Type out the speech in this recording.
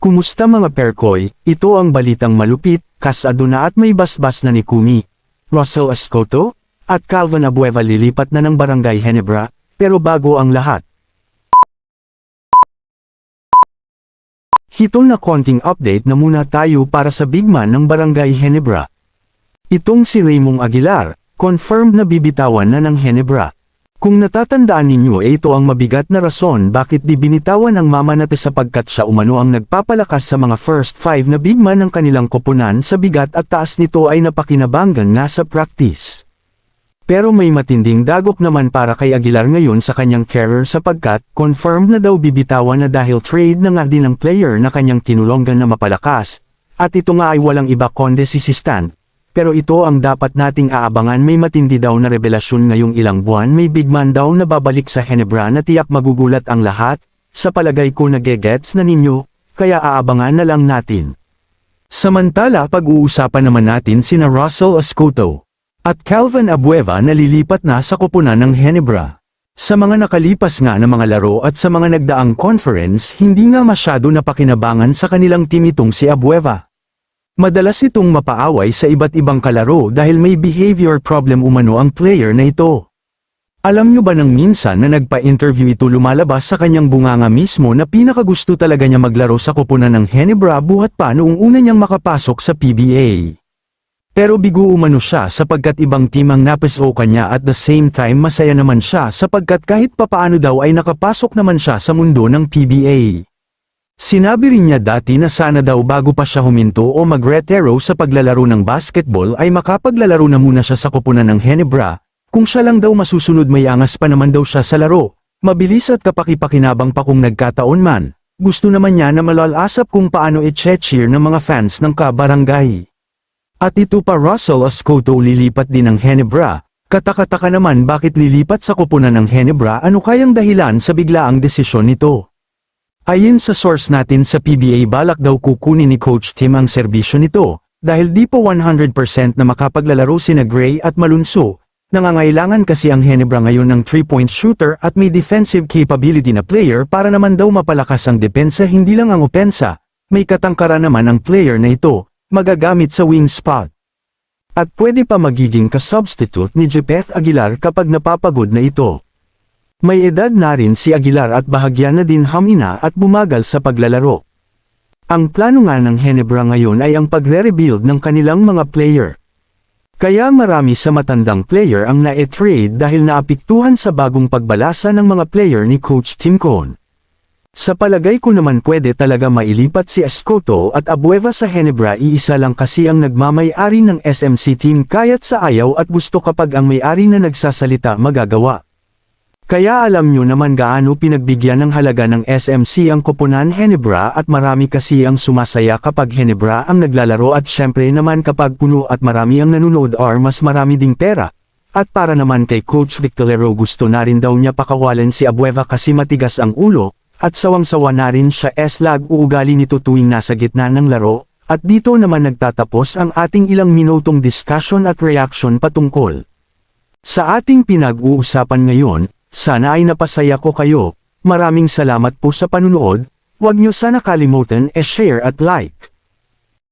Kumusta mga perkoy, ito ang balitang malupit, kasado na at may basbas na ni Kumi, Russell Escoto, at Calvin Abueva lilipat na ng Barangay Ginebra, pero bago ang lahat. Hito na konting update na muna tayo para sa bigman ng Barangay Ginebra. Itong si Raymond Aguilar, confirmed na bibitawan na ng Ginebra. Kung natatandaan ninyo ito ang mabigat na rason bakit di binitawan ang Mama Nate sapagkat siya umano ang nagpapalakas sa mga first 5 na bigman ng kanilang koponan sa bigat at taas nito ay napakinabangan nga sa practice. Pero may matinding dagok naman para kay Aguilar ngayon sa kanyang career sapagkat confirmed na daw bibitawan na dahil trade na nga din ng player na kanyang tinulungan na mapalakas, at ito nga ay walang iba kundi si Stan. Pero ito ang dapat nating aabangan, may matindi daw na revelasyon ngayong ilang buwan, may bigman daw na babalik sa Ginebra na tiyak magugulat ang lahat, sa palagay ko nagegets na ninyo, kaya aabangan na lang natin. Samantala pag-uusapan naman natin sina Russell Escoto at Calvin Abueva na lilipat na sa koponan ng Ginebra. Sa mga nakalipas nga na mga laro at sa mga nagdaang conference hindi nga masyado napakinabangan sa kanilang team itong si Abueva. Madalas itong mapaaway sa iba't ibang kalaro dahil may behavior problem umano ang player na ito. Alam nyo ba nang minsan na nagpa-interview ito lumalabas sa kanyang bunganga mismo na pinakagusto talaga niya maglaro sa koponan ng Ginebra buhat pa noong una niyang makapasok sa PBA. Pero bigo umano siya sapagkat ibang team ang napasokan niya at the same time masaya naman siya sapagkat kahit papaano daw ay nakapasok naman siya sa mundo ng PBA. Sinabi rin niya dati na sana daw bago pa siya huminto o mag-retiro sa paglalaro ng basketball ay makapaglalaro na muna siya sa koponan ng Ginebra, kung siya lang daw masusunod may angas pa naman daw siya sa laro, mabilis at kapakipakinabang pa kung nagkataon man, gusto naman niya na malalasap kung paano i-cheer ng mga fans ng kabarangay. At ito pa Russell Escoto lilipat din ng Ginebra, katakataka naman bakit lilipat sa koponan ng Ginebra, ano kayang dahilan sa biglaang desisyon nito? Ayon sa source natin sa PBA balak daw kukunin ni Coach Tim ang serbisyo nito, dahil di pa 100% na makapaglalaro sina Gray at Malunso, nangangailangan kasi ang Ginebra ngayon ng 3-point shooter at may defensive capability na player para naman daw mapalakas ang depensa hindi lang ang opensa, may katangkaran naman ang player na ito, magagamit sa wing spot. At pwede pa magiging ka-substitute ni Jepeth Aguilar kapag napapagod na ito. May edad na rin si Aguilar at bahagya na din hamina at bumagal sa paglalaro. Ang plano nga ng Ginebra ngayon ay ang pagre-rebuild ng kanilang mga player. Kaya marami sa matandang player ang na-trade dahil naapektuhan sa bagong pagbalasa ng mga player ni Coach Tim Cone. Sa palagay ko naman pwede talaga mailipat si Escoto at Abueva sa Ginebra, iisa lang kasi ang nagmamay-ari ng SMC team kaya't sa ayaw at gusto kapag ang may-ari na nagsasalita magagawa. Kaya alam nyo naman gaano pinagbigyan ng halaga ng SMC ang koponan Ginebra at marami kasi ang sumasaya kapag Ginebra ang naglalaro at syempre naman kapag puno at marami ang nanonood or mas marami ding pera. At para naman kay Coach Victorero gusto na rin daw niya pakawalan si Abueva kasi matigas ang ulo, at sawang-sawa na rin siya slag uugali nito tuwing nasa gitna ng laro, at dito naman nagtatapos ang ating ilang minutong discussion at reaction patungkol sa ating pinag-uusapan ngayon. Sana ay napasaya ko kayo, maraming salamat po sa panunood, huwag niyo sana kalimutan share at like.